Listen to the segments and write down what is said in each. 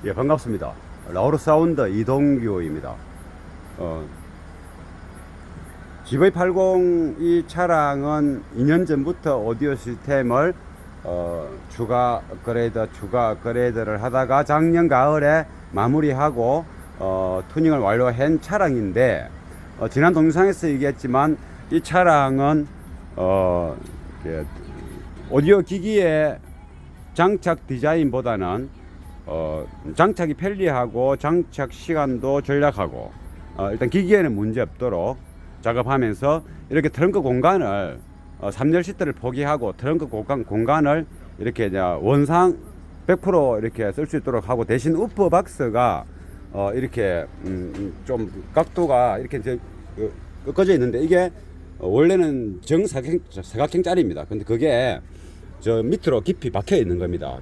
예, 반갑습니다. 라우르 사운드 이동규입니다. GV80 이 차량은 2년 전부터 오디오 시스템을 추가 업그레이드를 하다가 작년 가을에 마무리하고 투닝을 완료한 차량인데, 지난 동영상에서 얘기했지만 이 차량은 오디오 기기의 장착 디자인보다는 장착이 편리하고 장착 시간도 절약하고, 일단 기기에는 문제 없도록 작업하면서 이렇게 트렁크 공간을 3열 시트를 포기하고 트렁크 공간을 이렇게 원상 100% 이렇게 쓸 수 있도록 하고, 대신 우퍼 박스가 이렇게 좀 각도가 이렇게 꺾어져 있는데, 이게 원래는 정사각형짜리입니다. 근데 그게 저 밑으로 깊이 박혀 있는 겁니다.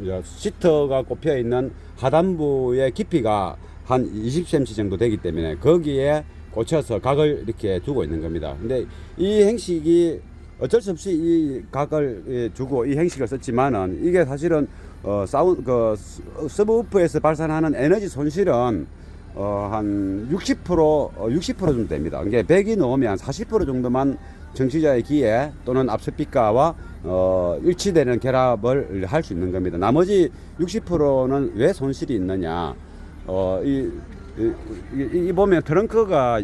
이제 시트가 꼽혀 있는 하단부의 깊이가 한 20cm 정도 되기 때문에 거기에 꽂혀서 각을 이렇게 두고 있는 겁니다. 근데 이 행식이 어쩔 수 없이 이 각을 주고 이 행식을 썼지만은, 이게 사실은 서브우프에서 발산하는 에너지 손실은 한 60% 정도 됩니다. 이게 100이 넘으면 40% 정도만 정치자의 기에 또는 앞스피커와 일치되는 결합을 할 수 있는 겁니다. 나머지 60%는 왜 손실이 있느냐? 이 보면 트렁크가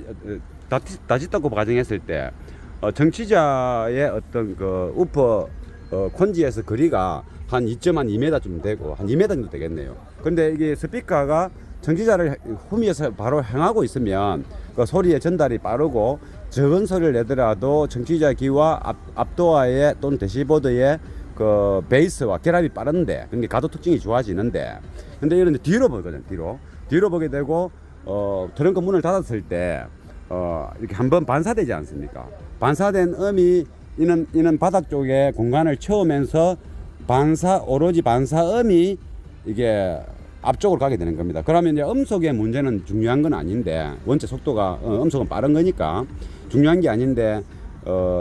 다짓다고 가정했을 때 정치자의 어떤 그 우퍼 콘지에서 거리가 한 2.2m 좀 되고 한 2m 정도 되겠네요. 근데 이게 스피커가 정치자를 후미에서 바로 향하고 있으면 그 소리의 전달이 빠르고 적은 소리를 내더라도 정치자 귀와 앞도어의 또는 대시보드의 그 베이스와 결합이 빠른데, 그러니까 가도 특징이 좋아지는데, 근데 이런 뒤로 보거든. 뒤로 보게 되고 트렁크 문을 닫았을 때 이렇게 한번 반사되지 않습니까? 반사된 음이 이는 바닥 쪽에 공간을 채우면서 오로지 반사음이 이게 앞쪽으로 가게 되는 겁니다. 그러면 이제 음속의 문제는 중요한 건 아닌데, 원체 속도가 음속은 빠른 거니까 중요한 게 아닌데,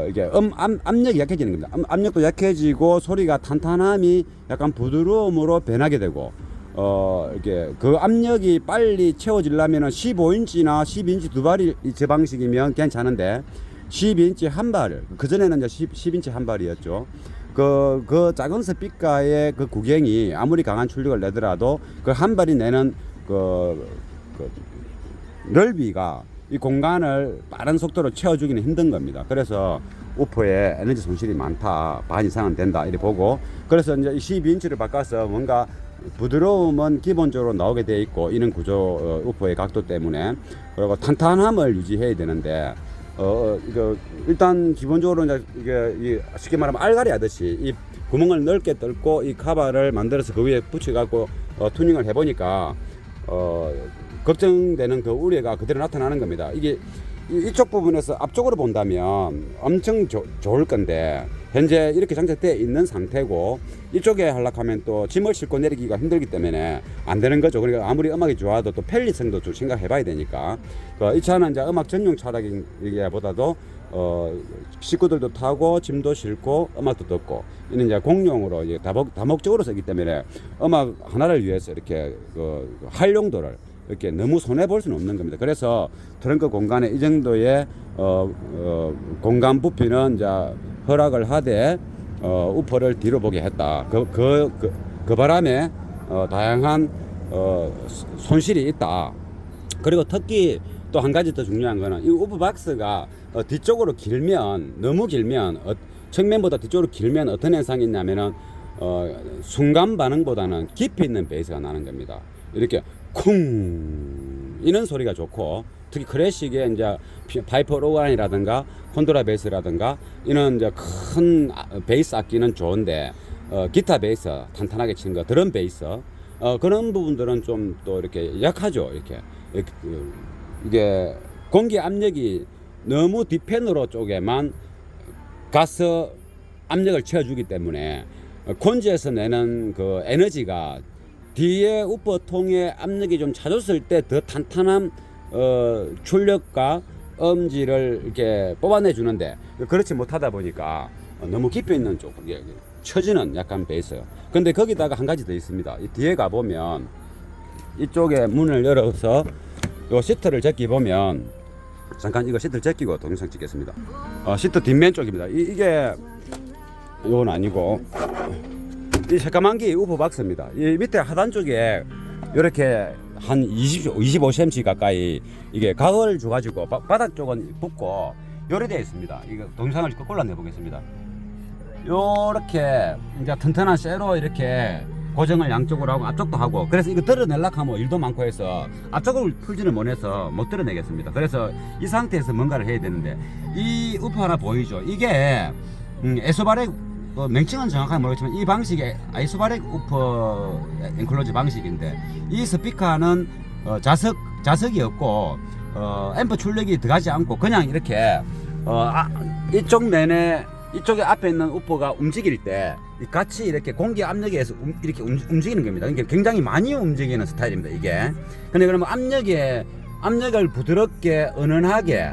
이게 압력이 약해지는 겁니다. 압력도 약해지고 소리가 탄탄함이 약간 부드러움으로 변하게 되고, 이게 그 압력이 빨리 채워지려면은 15인치나 12인치 두 발이 제 방식이면 괜찮은데, 12인치 한 발, 그전에는 이제 10인치 한 발이었죠. 그 작은 스피커의 그 구경이 아무리 강한 출력을 내더라도 그 한 발이 내는 그 넓이가 이 공간을 빠른 속도로 채워주기는 힘든 겁니다. 그래서 우퍼에 에너지 손실이 많다, 반 이상은 된다 이렇게 보고, 그래서 이제 12인치를 바꿔서 뭔가 부드러움은 기본적으로 나오게 돼 있고, 이는 구조 우퍼의 각도 때문에, 그리고 탄탄함을 유지해야 되는데, 이거 일단 기본적으로 이게 쉽게 말하면 알가리 하듯이 이 구멍을 넓게 뚫고 이 카바를 만들어서 그 위에 붙여갖고 투닝을 해보니까 걱정되는 그 우려가 그대로 나타나는 겁니다. 이게 이쪽 부분에서 앞쪽으로 본다면 엄청 좋을 건데, 현재 이렇게 장착되어 있는 상태고, 이쪽에 하려면 또 짐을 싣고 내리기가 힘들기 때문에 안 되는 거죠. 그러니까 아무리 음악이 좋아도 또 편리성도 좀 생각해 봐야 되니까, 이 차는 이제 음악 전용 차량이기보다도 식구들도 타고 짐도 싣고 음악도 듣고, 이는 이제 공용으로 이제 다목적으로 쓰기 때문에 음악 하나를 위해서 이렇게 할 용도를 이렇게 너무 손해 볼 수는 없는 겁니다. 그래서 트렁크 공간에 이 정도의 공간 부피는 이제 허락을 하되 우퍼를 뒤로 보게 했다. 그 바람에 다양한 손실이 있다. 그리고 특히 또 한 가지 더 중요한 거는, 이 우퍼 박스가 뒤쪽으로 길면, 너무 길면, 측면보다 뒤쪽으로 길면 어떤 현상이 있냐면은 순간 반응보다는 깊이 있는 베이스가 나는 겁니다. 이렇게 쿵 이런 소리가 좋고, 특히 클래식의 이제 파이퍼 오간이라든가 콘드라 베이스라든가 이런 이제 큰 베이스 악기는 좋은데, 기타 베이스 탄탄하게 치는 거, 드럼 베이스 그런 부분들은 좀 또 이렇게 약하죠. 이게 공기 압력이 너무 뒷편으로 쪽에만 가스 압력을 채워주기 때문에 콘지에서 내는 그 에너지가 뒤에 우퍼통의 압력이 좀 차졌을 때 더 탄탄한 출력과 음질을 이렇게 뽑아내 주는데, 그렇지 못하다 보니까 너무 깊이 있는 쪽, 처지는 약간 베이스요. 근데 거기다가 한 가지 더 있습니다. 이 뒤에 가보면 이쪽에 문을 열어서 요 시트를 제끼 보면, 잠깐 이거 시트를 제끼고 동영상 찍겠습니다. 시트 뒷면 쪽입니다. 이게 요건 아니고 이 새까만 게 우퍼 박스입니다. 이 밑에 하단 쪽에 이렇게 한 25cm 가까이 이게 각을 줘가지고 바닥 쪽은 붙고 요래되어 있습니다. 이거 동영상을 거꾸로 내보겠습니다. 요렇게 이제 튼튼한 쇠로 이렇게 고정을 양쪽으로 하고 앞쪽도 하고, 그래서 이거 드러내려고 하면 일도 많고 해서 앞쪽을 풀지는 못해서 못 드러내겠습니다. 그래서 이 상태에서 뭔가를 해야 되는데, 이 우퍼 하나 보이죠? 이게 에소바렉, 명칭은 정확하게 모르겠지만 이 방식이 아이소바렉 우퍼 엔클로즈 방식인데, 이 스피커는 자석이 없고 앰프 출력이 들어가지 않고 그냥 이렇게 이쪽 내내 이쪽에 앞에 있는 우퍼가 움직일 때 같이 이렇게 공기 압력에 의해서 이렇게 움직이는 겁니다. 그러니까 굉장히 많이 움직이는 스타일입니다, 이게. 근데 그러면 압력을 부드럽게, 은은하게,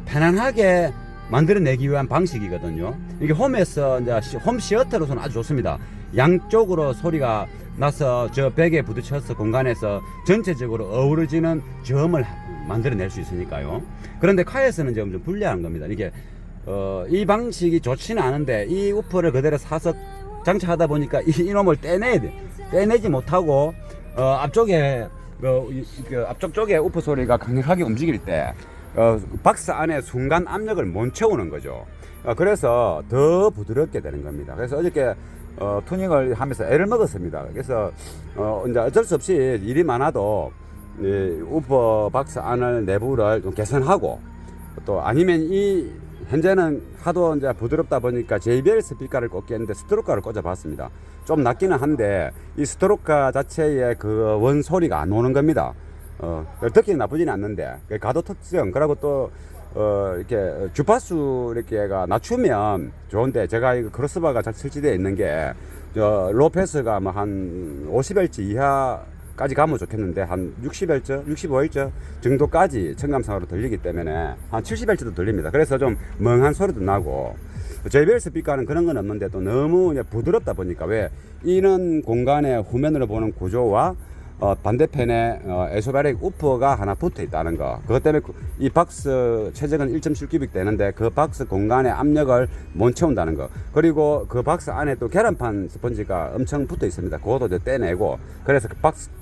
편안하게 만들어내기 위한 방식이거든요. 이게 홈에서 이제 홈 시어터로서는 아주 좋습니다. 양쪽으로 소리가 나서 저 벽에 부딪혀서 공간에서 전체적으로 어우러지는 저음을 만들어낼 수 있으니까요. 그런데 카에서는 좀 불리한 겁니다. 이게 이 방식이 좋지는 않은데, 이 우퍼를 그대로 사서 장착하다 보니까 이놈을 떼내지 못하고 앞쪽에 앞쪽 쪽에 우퍼 소리가 강력하게 움직일 때 박스 안에 순간 압력을 못 채우는 거죠. 그래서 더 부드럽게 되는 겁니다. 그래서 어저께 투닝을 하면서 애를 먹었습니다. 그래서 이제 어쩔 수 없이 일이 많아도 우퍼 박스 안을 내부를 좀 개선하고, 또 아니면 현재는 하도 이제 부드럽다 보니까 JBL 스피커를 꽂겠는데 스트로카를 꽂아봤습니다. 좀 낫기는 한데 이 스트로카 자체의 그 원 소리가 안 오는 겁니다. 듣기는 나쁘지는 않는데 가도 특성, 그리고 또 이렇게 주파수 이렇게가 낮추면 좋은데, 제가 이거 크로스바가 잘 설치되어 있는 게 로패스가 뭐 한 50Hz 이하까지 가면 좋겠는데 한 60Hz, 65Hz 정도까지 청감상으로 들리기 때문에 한 70Hz도 들립니다. 그래서 좀 멍한 소리도 나고, JBL 스피커는 그런 건 없는데 또 너무 부드럽다 보니까, 왜 이런 공간에 후면으로 보는 구조와 반대편에 에소바렉 우퍼가 하나 붙어 있다는 거, 그것 때문에 이 박스 최적은 1.7큐빅 되는데 그 박스 공간에 압력을 못 채운다는 거, 그리고 그 박스 안에 또 계란판 스펀지가 엄청 붙어 있습니다. 그것도 이제 떼내고, 그래서 그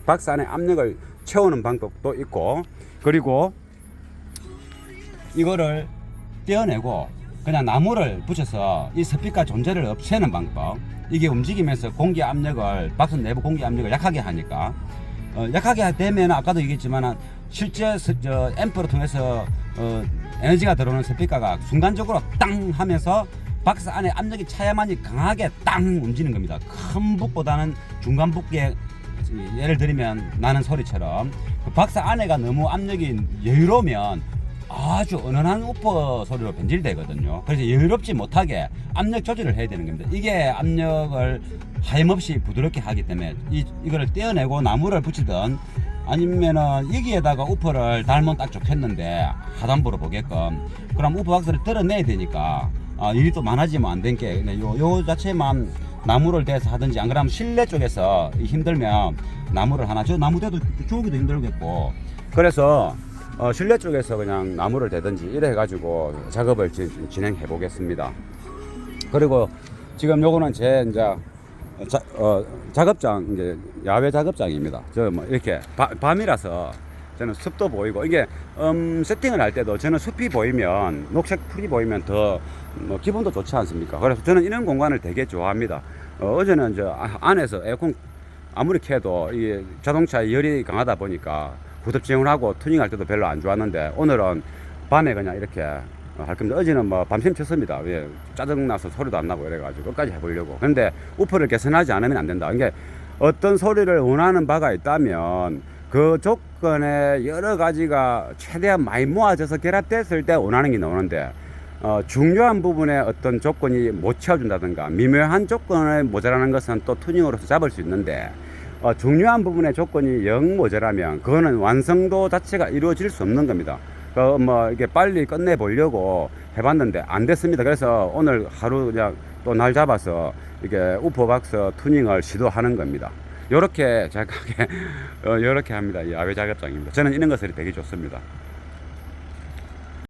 박스 안에 압력을 채우는 방법도 있고, 그리고 이거를 떼어내고 그냥 나무를 붙여서 이 스피커 존재를 없애는 방법. 이게 움직이면서 공기 압력을, 박스 내부 공기 압력을 약하게 하니까, 약하게 되면 아까도 얘기했지만 실제 앰프를 통해서 에너지가 들어오는 스피커가 순간적으로 땅 하면서 박스 안에 압력이 차야만이 강하게 땅 움직이는 겁니다. 큰 북보다는 중간 북에, 예를 들면 나는 소리처럼 그 박스 안에가 너무 압력이 여유로우면 아주 은은한 우퍼 소리로 변질되거든요. 그래서 여유롭지 못하게 압력 조절을 해야 되는 겁니다. 이게 압력을 하염없이 부드럽게 하기 때문에 이거를 떼어내고 나무를 붙이든, 아니면은 여기에다가 우퍼를 달면 딱 좋겠는데 하단부로 보게끔, 그럼 우퍼 박스를 덜어내야 되니까 일이 또 많아지면 안 된 게, 요 자체만 나무를 대서 하든지, 안 그러면 실내 쪽에서 힘들면 나무를 하나, 저 나무 대도 쪼기도 힘들겠고, 그래서 실내 쪽에서 그냥 나무를 대든지 이래 가지고 작업을 진행해 보겠습니다. 그리고 지금 요거는 제 이제 작업장, 이제 야외 작업장입니다. 저 뭐 이렇게 밤이라서 저는 숲도 보이고, 이게 세팅을 할 때도 저는 숲이 보이면, 녹색 풀이 보이면 더 기분도 좋지 않습니까? 그래서 저는 이런 공간을 되게 좋아합니다. 어제는 저 안에서 에어컨 아무리 켜도 이 자동차에 열이 강하다 보니까 후덥지근하고 투닝할 때도 별로 안 좋았는데, 오늘은 밤에 그냥 이렇게 할 겁니다. 어제는 뭐 밤샘 쳤습니다. 예, 짜증나서 소리도 안 나고 이래가지고 끝까지 해보려고. 근데 우퍼를 개선하지 않으면 안 된다. 이게 어떤 소리를 원하는 바가 있다면 그 조건에 여러 가지가 최대한 많이 모아져서 결합됐을 때 원하는 게 나오는데, 중요한 부분에 어떤 조건이 못 채워준다든가 미묘한 조건을 모자라는 것은 또 투닝으로서 잡을 수 있는데, 중요한 부분의 조건이 영 모자라면 그거는 완성도 자체가 이루어질 수 없는 겁니다. 뭐 이게 빨리 끝내 보려고 해봤는데 안 됐습니다. 그래서 오늘 하루 그냥 또 날 잡아서 이게 우퍼 박스 투닝을 시도하는 겁니다. 요렇게 자각하게 요렇게 합니다. 이 야외 작업장입니다. 저는 이런 것들이 되게 좋습니다.